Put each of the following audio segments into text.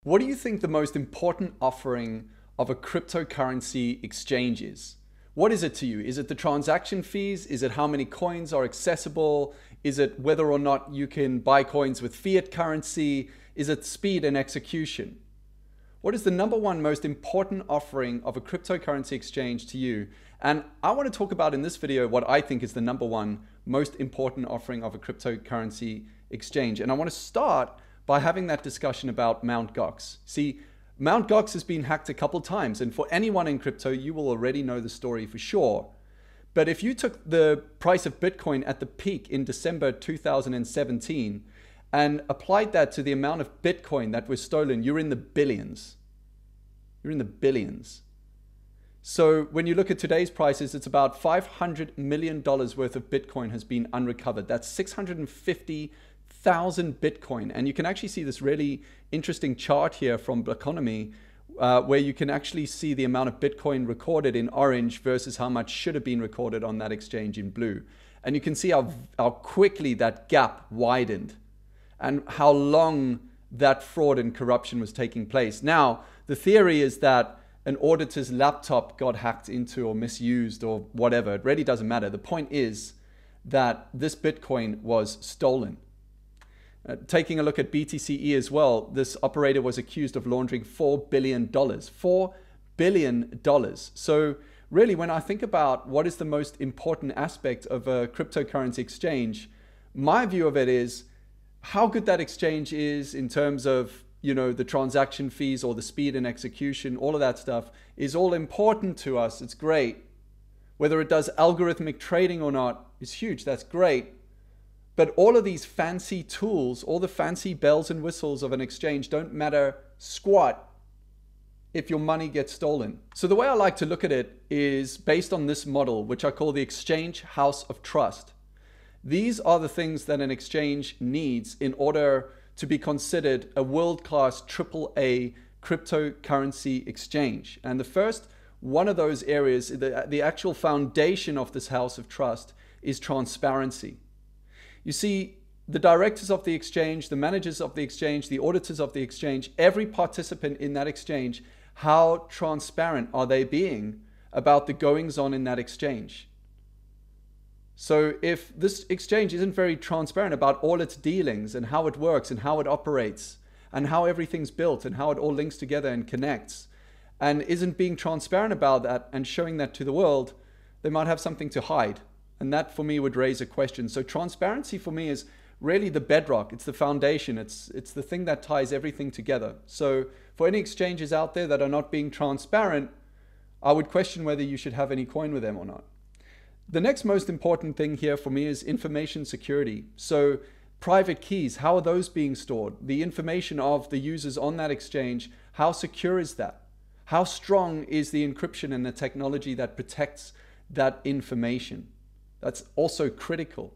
What do you think the most important offering of a cryptocurrency exchange is? What is it to you? Is it the transaction fees? Is it how many coins are accessible? Is it whether or not you can buy coins with fiat currency? Is it speed and execution? What is the number one most important offering of a cryptocurrency exchange to you? And I want to talk about in this video what I think is the number one most important offering of a cryptocurrency exchange. And I want to start by having that discussion about Mt. Gox. See, Mt. Gox has been hacked a couple times, and for anyone in crypto, you will already know the story for sure. But if you took the price of Bitcoin at the peak in December 2017 and applied that to the amount of Bitcoin that was stolen, you're in the billions. You're in the billions. So when you look at today's prices, it's about $500 million worth of Bitcoin has been unrecovered. That's 650,000 Bitcoin. And you can actually see this really interesting chart here from Economy, where you can actually see the amount of Bitcoin recorded in orange versus how much should have been recorded on that exchange in blue. And you can see how quickly that gap widened and how long that fraud and corruption was taking place. Now, the theory is that an auditor's laptop got hacked into or misused or whatever. It really doesn't matter. The point is that this Bitcoin was stolen. Taking a look at BTCE as well, this operator was accused of laundering $4 billion. $4 billion. So really, when I think about what is the most important aspect of a cryptocurrency exchange, my view of it is how good that exchange is in terms of, you know, the transaction fees or the speed and execution. All of that stuff is all important to us. It's great. Whether it does algorithmic trading or not is huge. That's great. But all of these fancy tools, all the fancy bells and whistles of an exchange don't matter squat if your money gets stolen. So the way I like to look at it is based on this model, which I call the exchange house of trust. These are the things that an exchange needs in order to be considered a world-class AAA cryptocurrency exchange. And the first one of those areas, the actual foundation of this house of trust, is transparency. You see, the directors of the exchange, the managers of the exchange, the auditors of the exchange, every participant in that exchange, how transparent are they being about the goings on in that exchange? So if this exchange isn't very transparent about all its dealings and how it works and how it operates and how everything's built and how it all links together and connects, and isn't being transparent about that and showing that to the world, they might have something to hide. And that for me would raise a question. So transparency for me is really the bedrock. It's the foundation. It's the thing that ties everything together. So for any exchanges out there that are not being transparent, I would question whether you should have any coin with them or not. The next most important thing here for me is information security. So private keys, how are those being stored? The information of the users on that exchange, how secure is that? How strong is the encryption and the technology that protects that information? That's also critical.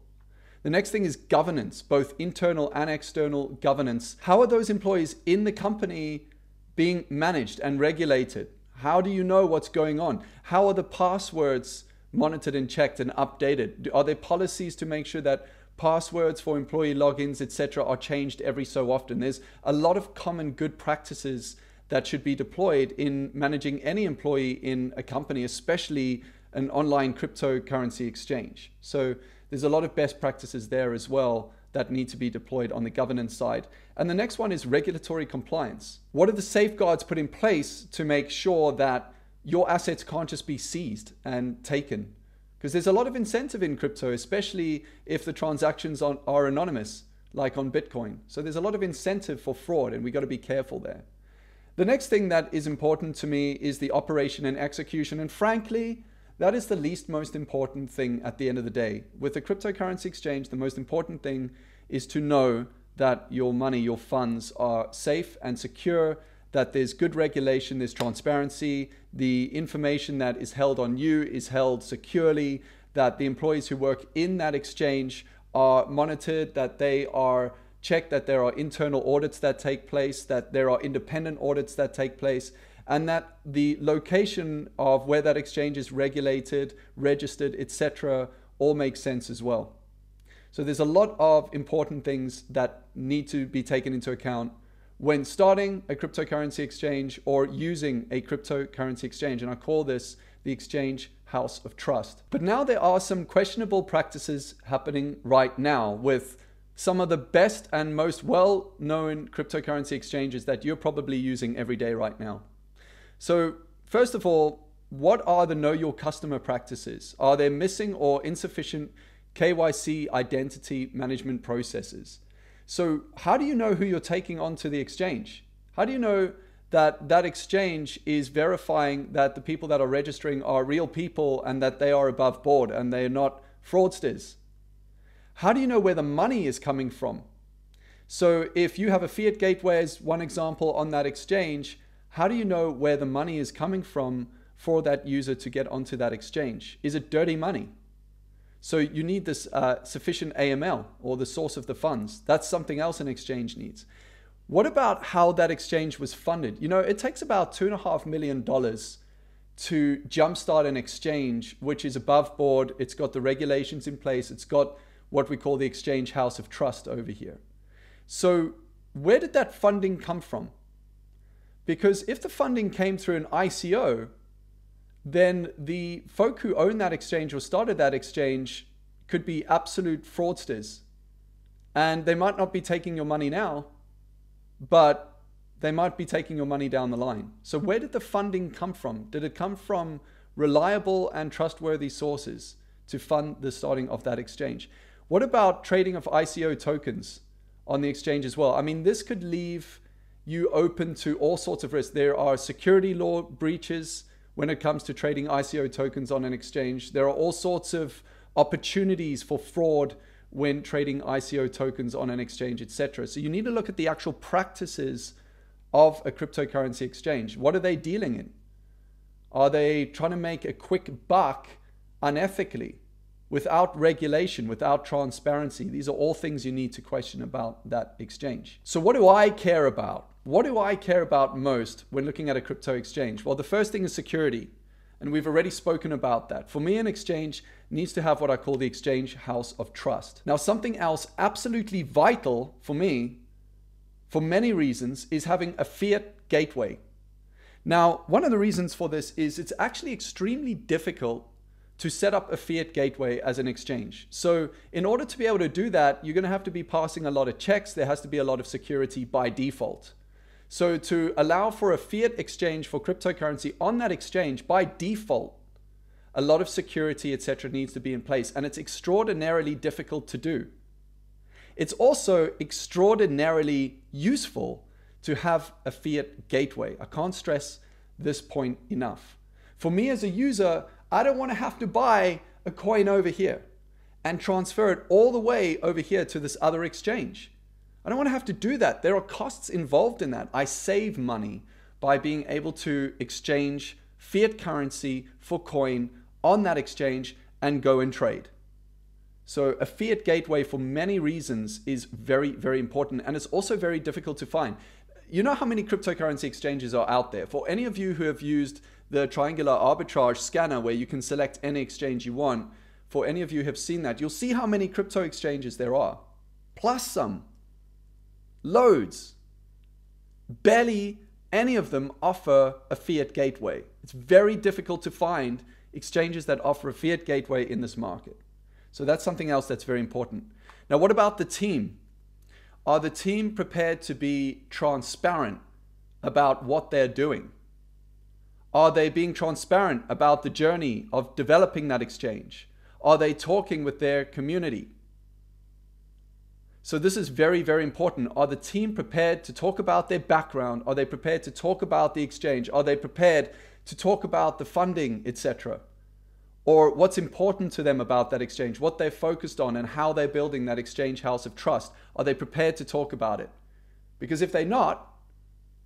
The next thing is governance, both internal and external governance. How are those employees in the company being managed and regulated? How do you know what's going on? How are the passwords monitored and checked and updated? Are there policies to make sure that passwords for employee logins, etc., are changed every so often? There's a lot of common good practices that should be deployed in managing any employee in a company, especially an online cryptocurrency exchange. So there's a lot of best practices there as well that need to be deployed on the governance side. And the next one is regulatory compliance. What are the safeguards put in place to make sure that your assets can't just be seized and taken? Because there's a lot of incentive in crypto, especially if the transactions are anonymous, like on Bitcoin. So there's a lot of incentive for fraud, and we got to be careful there. The next thing that is important to me is the operation and execution. And frankly, that is the least most important thing at the end of the day. With a cryptocurrency exchange, the most important thing is to know that your money, your funds are safe and secure, that there's good regulation, there's transparency, the information that is held on you is held securely, that the employees who work in that exchange are monitored, that they are checked, that there are internal audits that take place, that there are independent audits that take place, and that the location of where that exchange is regulated, registered, etc., all makes sense as well. So there's a lot of important things that need to be taken into account when starting a cryptocurrency exchange or using a cryptocurrency exchange. And I call this the exchange house of trust. But now there are some questionable practices happening right now with some of the best and most well-known cryptocurrency exchanges that you're probably using every day right now. So first of all, what are the know your customer practices? Are there missing or insufficient KYC identity management processes? So how do you know who you're taking onto the exchange? How do you know that that exchange is verifying that the people that are registering are real people and that they are above board and they're not fraudsters? How do you know where the money is coming from? So if you have a fiat gateway as one example on that exchange, how do you know where the money is coming from for that user to get onto that exchange? Is it dirty money? So you need this sufficient AML, or the source of the funds. That's something else an exchange needs. What about how that exchange was funded? You know, it takes about $2.5 million to jumpstart an exchange which is above board. It's got the regulations in place. It's got what we call the exchange house of trust over here. So where did that funding come from? Because if the funding came through an ICO, then the folk who own that exchange or started that exchange could be absolute fraudsters. And they might not be taking your money now, but they might be taking your money down the line. So where did the funding come from? Did it come from reliable and trustworthy sources to fund the starting of that exchange? What about trading of ICO tokens on the exchange as well? I mean, this could leave you open to all sorts of risks. There are security law breaches when it comes to trading ICO tokens on an exchange. There are all sorts of opportunities for fraud when trading ICO tokens on an exchange, etc. So you need to look at the actual practices of a cryptocurrency exchange. What are they dealing in? Are they trying to make a quick buck unethically, without regulation, without transparency? These are all things you need to question about that exchange. So what do I care about? What do I care about most when looking at a crypto exchange? Well, the first thing is security. And we've already spoken about that. For me, an exchange needs to have what I call the exchange house of trust. Now, something else absolutely vital for me, for many reasons, is having a fiat gateway. Now, one of the reasons for this is it's actually extremely difficult to set up a fiat gateway as an exchange. So in order to be able to do that, you're going to have to be passing a lot of checks. There has to be a lot of security by default. So to allow for a fiat exchange for cryptocurrency on that exchange, by default, a lot of security, etc., needs to be in place. And it's extraordinarily difficult to do. It's also extraordinarily useful to have a fiat gateway. I can't stress this point enough. For me as a user, I don't want to have to buy a coin over here and transfer it all the way over here to this other exchange. I don't want to have to do that. There are costs involved in that. I save money by being able to exchange fiat currency for coin on that exchange and go and trade. So a fiat gateway, for many reasons, is very, very important. And it's also very difficult to find. You know how many cryptocurrency exchanges are out there? For any of you who have used the triangular arbitrage scanner where you can select any exchange you want, for any of you who have seen that, you'll see how many crypto exchanges there are. Plus some. Loads. Barely any of them offer a fiat gateway. It's very difficult to find exchanges that offer a fiat gateway in this market. So that's something else that's very important. Now, what about the team? Are the team prepared to be transparent about what they're doing? Are they being transparent about the journey of developing that exchange? Are they talking with their community? So this is very, very important. Are the team prepared to talk about their background? Are they prepared to talk about the exchange? Are they prepared to talk about the funding, etc.? Or what's important to them about that exchange, what they're focused on and how they're building that exchange house of trust? Are they prepared to talk about it? Because if they're not,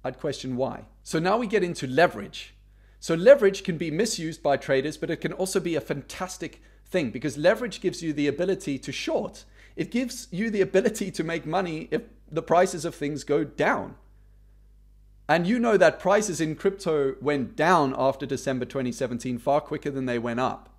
I'd question why. So now we get into leverage. So leverage can be misused by traders, but it can also be a fantastic thing because leverage gives you the ability to short. It gives you the ability to make money if the prices of things go down. And you know that prices in crypto went down after December 2017 far quicker than they went up.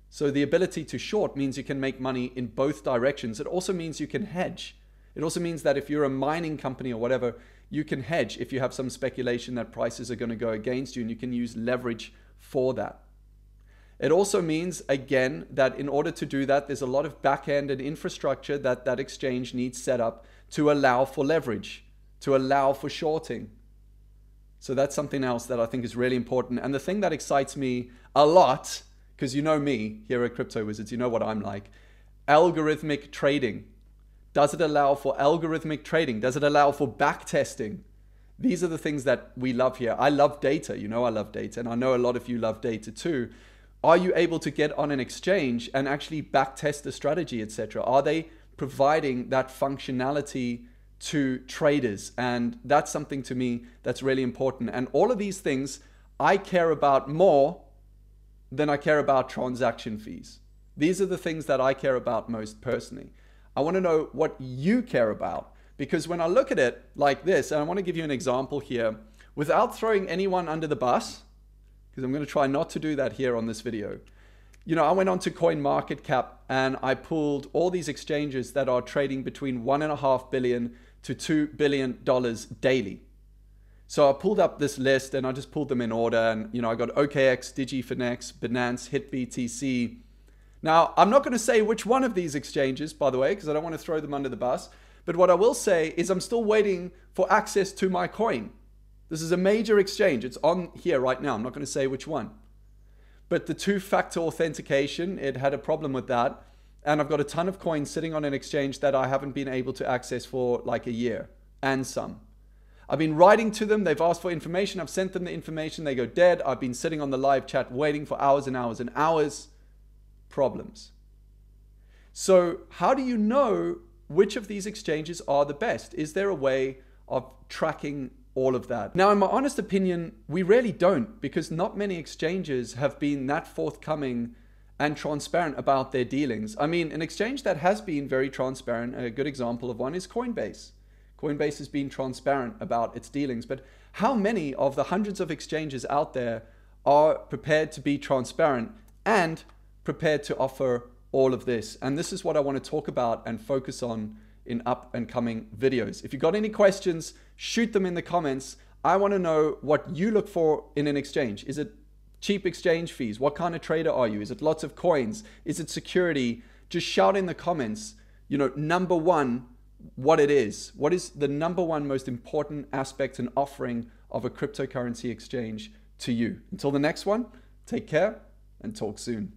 So the ability to short means you can make money in both directions. It also means you can hedge. It also means that if you're a mining company or whatever, You can hedge if you have some speculation that prices are going to go against you, and you can use leverage for that. It also means, again, that in order to do that, there's a lot of back-end and infrastructure that that exchange needs set up to allow for leverage, to allow for shorting. So that's something else that I think is really important. And the thing that excites me a lot, because you know me here at Crypto Wizards, you know what I'm like, algorithmic trading. Does it allow for algorithmic trading? Does it allow for back testing? These are the things that we love here. I love data. You know I love data, and I know a lot of you love data too. Are you able to get on an exchange and actually back test the strategy, etc.? Are they providing that functionality to traders? And that's something to me that's really important. And all of these things I care about more than I care about transaction fees. These are the things that I care about most personally. I want to know what you care about, because when I look at it like this, and I want to give you an example here without throwing anyone under the bus, because I'm going to try not to do that here on this video. You know, I went on to CoinMarketCap and I pulled all these exchanges that are trading between $1.5 billion to $2 billion daily. So I pulled up this list and I just pulled them in order, and you know, I got OKX, DigiFinex, Binance, HitBTC. Now, I'm not going to say which one of these exchanges, by the way, because I don't want to throw them under the bus. But what I will say is I'm still waiting for access to my coin. This is a major exchange. It's on here right now. I'm not going to say which one. But the two-factor authentication, it had a problem with that. And I've got a ton of coins sitting on an exchange that I haven't been able to access for like a year and some. I've been writing to them. They've asked for information. I've sent them the information. They go dead. I've been sitting on the live chat waiting for hours and hours and hours. Problems. So how do you know which of these exchanges are the best? Is there a way of tracking all of that? Now, in my honest opinion, we really don't, because not many exchanges have been that forthcoming and transparent about their dealings. I mean, an exchange that has been very transparent, a good example of one is Coinbase. Coinbase has been transparent about its dealings, but how many of the hundreds of exchanges out there are prepared to be transparent and prepared to offer all of this? And this is what I want to talk about and focus on in up and coming videos. If you've got any questions, shoot them in the comments. I want to know what you look for in an exchange. Is it cheap exchange fees? What kind of trader are you? Is it lots of coins? Is it security? Just shout in the comments, you know, number one, what it is. What is the number one most important aspect and offering of a cryptocurrency exchange to you? Until the next one, take care and talk soon.